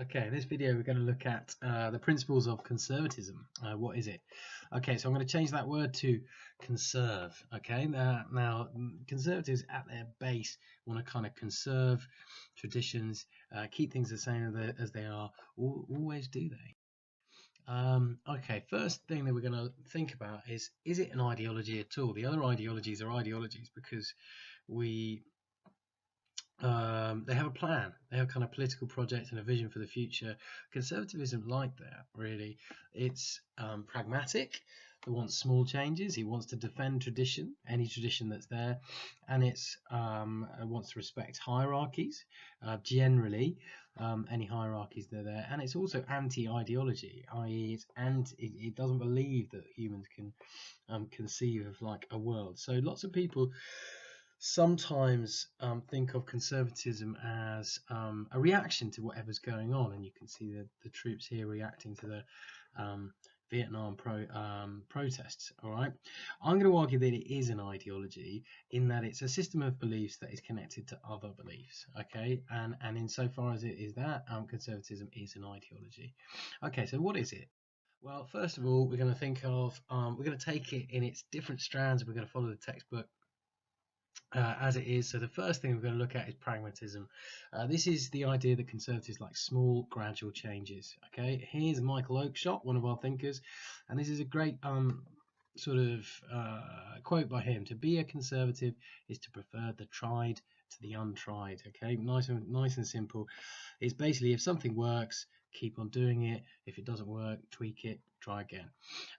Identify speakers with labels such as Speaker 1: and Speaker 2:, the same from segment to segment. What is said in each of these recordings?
Speaker 1: Okay, in this video we're going to look at the principles of conservatism. What is it? Okay, so I'm going to change that word to conserve. Okay, now conservatives at their base want to kind of conserve traditions, keep things the same as they are. Always do they? Okay, first thing that we're going to think about is it an ideology at all? The other ideologies are ideologies because they have a plan. They have a kind of political project and a vision for the future. Conservatism, like that, really. It's pragmatic. It wants small changes. It wants to defend tradition, any tradition that's there, and it wants to respect hierarchies, generally, any hierarchies that are there. And it's also anti-ideology, i.e., it doesn't believe that humans can conceive of like a world. So lots of people sometimes think of conservatism as a reaction to whatever's going on, and you can see the troops here reacting to the Vietnam protests. All right, I'm going to argue that it is an ideology in that it's a system of beliefs that is connected to other beliefs. Okay, and insofar as it is that, conservatism is an ideology. Okay, so what is it? Well, first of all, we're going to think of we're going to take it in its different strands. We're going to follow the textbook as it is. So the first thing we're going to look at is pragmatism. This is the idea that conservatives like small, gradual changes. Okay, here's Michael Oakeshott, one of our thinkers, and this is a great sort of quote by him: "To be a conservative is to prefer the tried to the untried." Okay, nice and simple. It's basically, if something works, keep on doing it. If it doesn't work, tweak it, try again.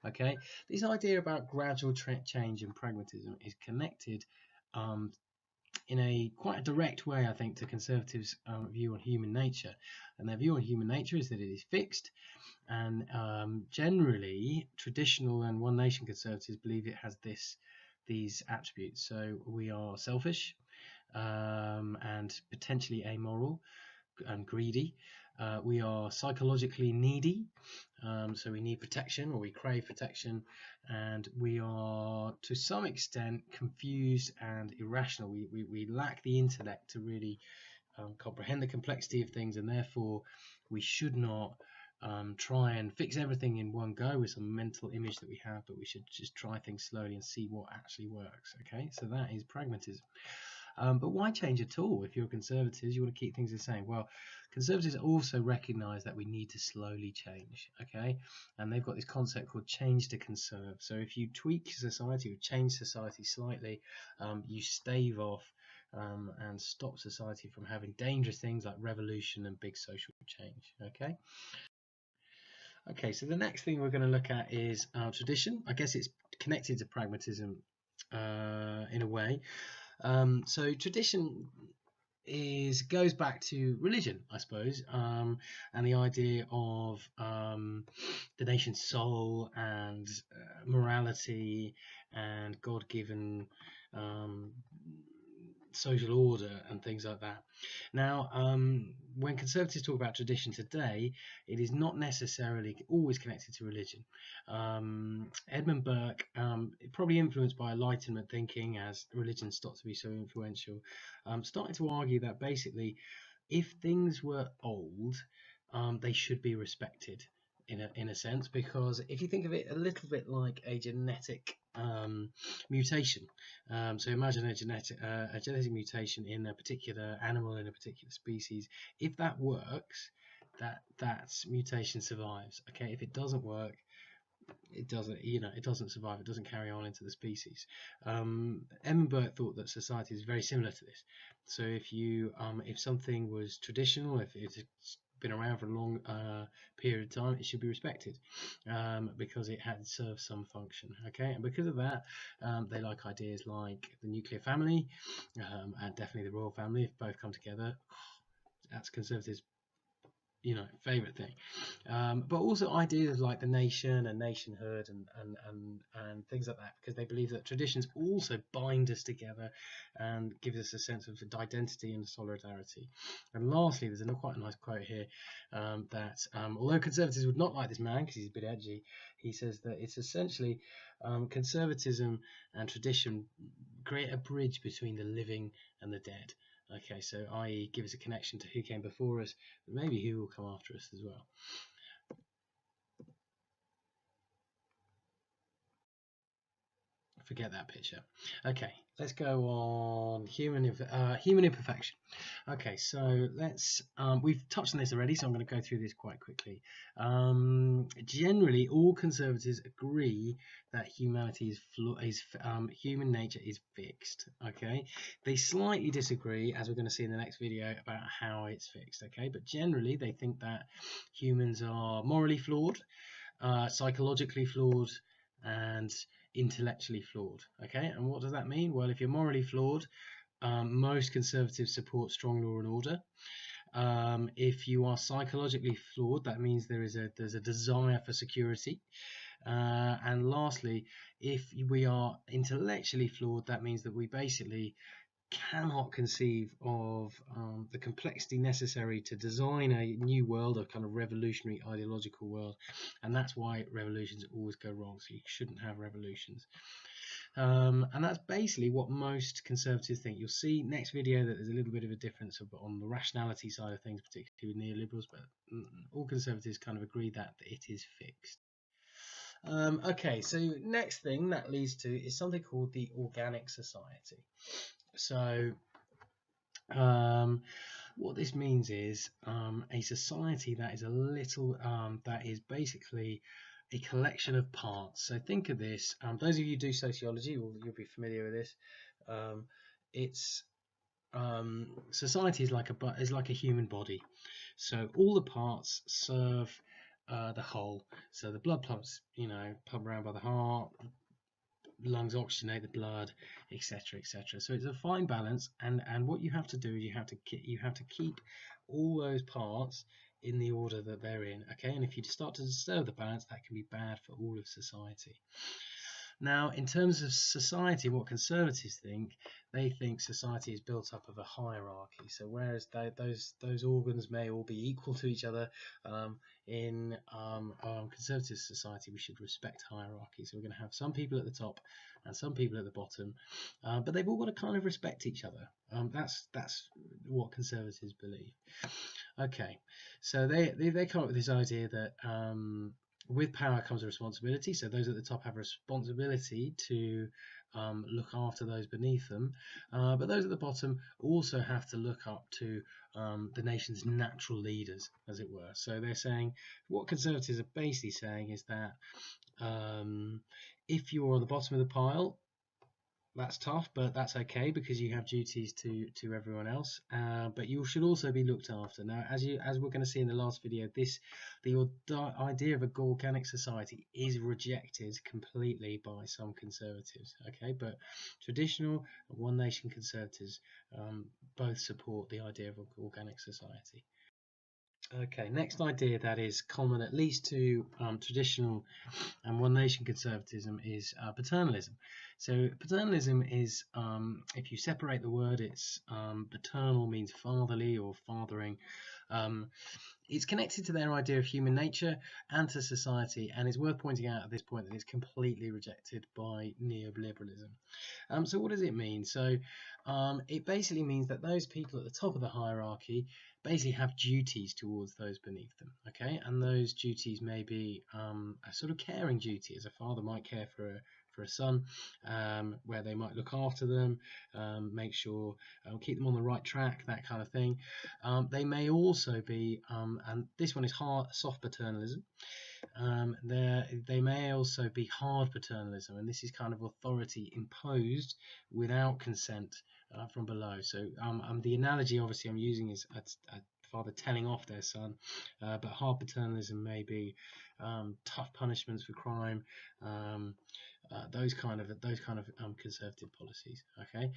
Speaker 1: Okay, this idea about gradual change and pragmatism is connected in a quite a direct way, I think, to conservatives' view on human nature. And their view on human nature is that it is fixed, and generally traditional and one nation conservatives believe it has these attributes. So we are selfish and potentially amoral and greedy. We are psychologically needy, so we need protection, or we crave protection, and we are to some extent confused and irrational. We lack the intellect to really comprehend the complexity of things, and therefore we should not try and fix everything in one go with some mental image that we have, but we should just try things slowly and see what actually works. Okay, so that is pragmatism. But why change at all? If you're conservatives, you want to keep things the same. Well, conservatives also recognize that we need to slowly change, okay? And they've got this concept called change to conserve. So if you tweak society or change society slightly, you stave off and stop society from having dangerous things like revolution and big social change, okay? Okay, so the next thing we're going to look at is tradition. I guess it's connected to pragmatism in a way. So tradition goes back to religion, I suppose, and the idea of the nation's soul and morality and God-given social order and things like that. Now, when conservatives talk about tradition today, it is not necessarily always connected to religion. Edmund Burke, probably influenced by Enlightenment thinking as religion started to be so influential, started to argue that basically if things were old, they should be respected in a sense, because if you think of it a little bit like a genetic mutation, so imagine a genetic mutation in a particular animal, in a particular species. If that works, that mutation survives. Okay, if it doesn't work, it doesn't survive. It doesn't carry on into the species. Edmund Burke thought that society is very similar to this. So if something was traditional, if it's been around for a long period of time, it should be respected because it had served some function. Okay, and because of that, they like ideas like the nuclear family and definitely the royal family. If both come together, that's conservatives' favorite thing. But also ideas like the nation and nationhood and things like that, because they believe that traditions also bind us together and give us a sense of identity and solidarity. And lastly, there's quite a nice quote here that although conservatives would not like this man because he's a bit edgy, he says that it's essentially conservatism and tradition create a bridge between the living and the dead. Okay, so i.e. give us a connection to who came before us, but maybe who will come after us as well. Forget that picture. Okay, let's go on human imperfection. Okay, so let's we've touched on this already, so I'm going to go through this quite quickly. Generally, all conservatives agree that humanity is human nature is fixed. Okay, they slightly disagree, as we're going to see in the next video, about how it's fixed. Okay, but generally they think that humans are morally flawed, psychologically flawed, and intellectually flawed. Okay, and what does that mean? Well, if you're morally flawed, most conservatives support strong law and order. If you are psychologically flawed, that means there's a desire for security. And lastly, if we are intellectually flawed, that means that we basically cannot conceive of the complexity necessary to design a new world, a kind of revolutionary ideological world, and that's why revolutions always go wrong. So you shouldn't have revolutions. And that's basically what most conservatives think. You'll see next video that there's a little bit of a difference on the rationality side of things, particularly with neoliberals, but all conservatives kind of agree that it is fixed. Okay, so next thing that leads to is something called the organic society. So what this means is a society that is a little that is basically a collection of parts. So think of this. Those of you who do sociology, you'll be familiar with this. It's society is like a human body. So all the parts serve the whole. So the blood pumps, pump around by the heart. Lungs oxygenate the blood, etc., etc. So it's a fine balance, and what you have to do is you have to keep all those parts in the order that they're in. Okay, and if you start to disturb the balance, that can be bad for all of society. Now, in terms of society, what conservatives think, they think society is built up of a hierarchy. So whereas those organs may all be equal to each other, in conservative society we should respect hierarchy. So we're going to have some people at the top and some people at the bottom, but they've all got to kind of respect each other. That's what conservatives believe. Okay, so they come up with this idea that with power comes a responsibility. So those at the top have a responsibility to look after those beneath them, but those at the bottom also have to look up to the nation's natural leaders, as it were. So they're saying, what conservatives are basically saying is that if you're on the bottom of the pile, that's tough, but that's okay because you have duties to everyone else. But you should also be looked after. Now, as we're going to see in the last video, the idea of a organic society is rejected completely by some conservatives. Okay, but traditional one nation conservatives both support the idea of an organic society. Okay, next idea that is common at least to traditional and one nation conservatism is paternalism. So paternalism is, if you separate the word, it's paternal means fatherly or fathering. It's connected to their idea of human nature and to society, and it's worth pointing out at this point that it's completely rejected by neoliberalism. So what does it mean? So it basically means that those people at the top of the hierarchy basically have duties towards those beneath them. Okay, and those duties may be a sort of caring duty, as a father might care for a son, where they might look after them, make sure, keep them on the right track, that kind of thing. They may also be, and this one is soft paternalism. They may also be hard paternalism, and this is kind of authority imposed without consent from below. So the analogy obviously I'm using is a father telling off their son, but hard paternalism may be tough punishments for crime, those kind of conservative policies. Okay,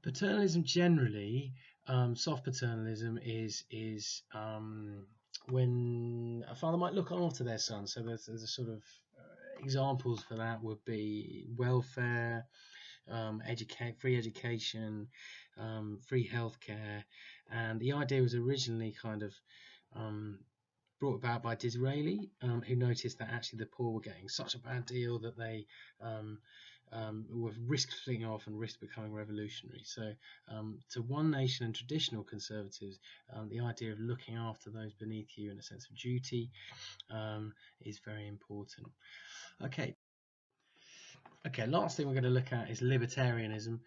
Speaker 1: paternalism generally, soft paternalism is when a father might look after their son. So there's a sort of examples for that would be welfare, free education, free healthcare, and the idea was originally kind of brought about by Disraeli, who noticed that actually the poor were getting such a bad deal that they with risk fleeing off and risk becoming revolutionary. So to one nation and traditional conservatives, the idea of looking after those beneath you in a sense of duty is very important. Okay, last thing we're going to look at is libertarianism.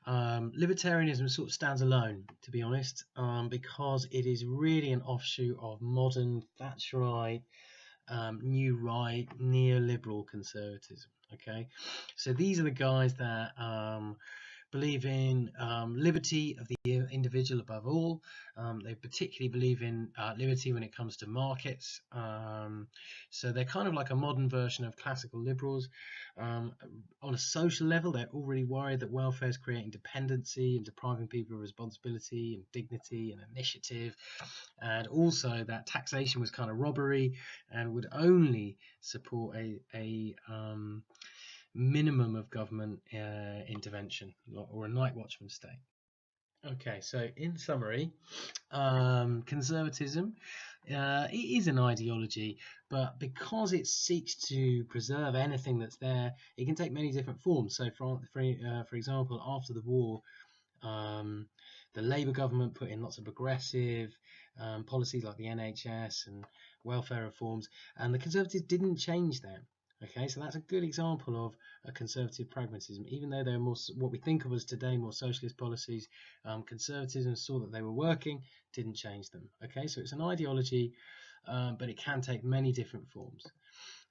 Speaker 1: Libertarianism sort of stands alone, to be honest, because it is really an offshoot of modern Thatcherite, new right, neoliberal conservatism. Okay, so these are the guys that believe in liberty of the individual above all. They particularly believe in liberty when it comes to markets. So they're kind of like a modern version of classical liberals. On a social level, they're already worried that welfare is creating dependency and depriving people of responsibility and dignity and initiative, and also that taxation was kind of robbery and would only support a minimum of government intervention, or a night watchman state. Okay, so in summary, conservatism it is an ideology, but because it seeks to preserve anything that's there, it can take many different forms. So for example, after the war, the Labour government put in lots of progressive policies like the NHS and welfare reforms, and the Conservatives didn't change them. Okay, so that's a good example of a conservative pragmatism. Even though they're more what we think of as today more socialist policies, conservatism saw that they were working, didn't change them. Okay, so it's an ideology, but it can take many different forms.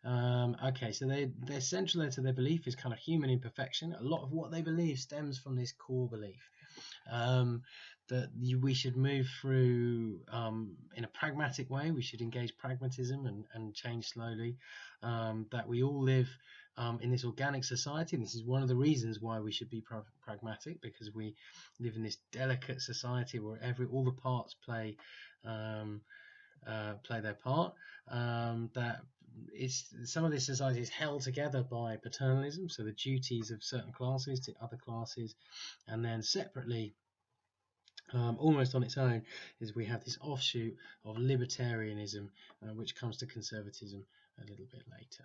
Speaker 1: Okay, so their central to their belief is kind of human imperfection. A lot of what they believe stems from this core belief. That we should move through in a pragmatic way. We should engage pragmatism and change slowly. That we all live in this organic society, and this is one of the reasons why we should be pragmatic, because we live in this delicate society where all the parts play their part. That some of this society is held together by paternalism, so the duties of certain classes to other classes, and then separately, almost on its own, is we have this offshoot of libertarianism, which comes to conservatism a little bit later.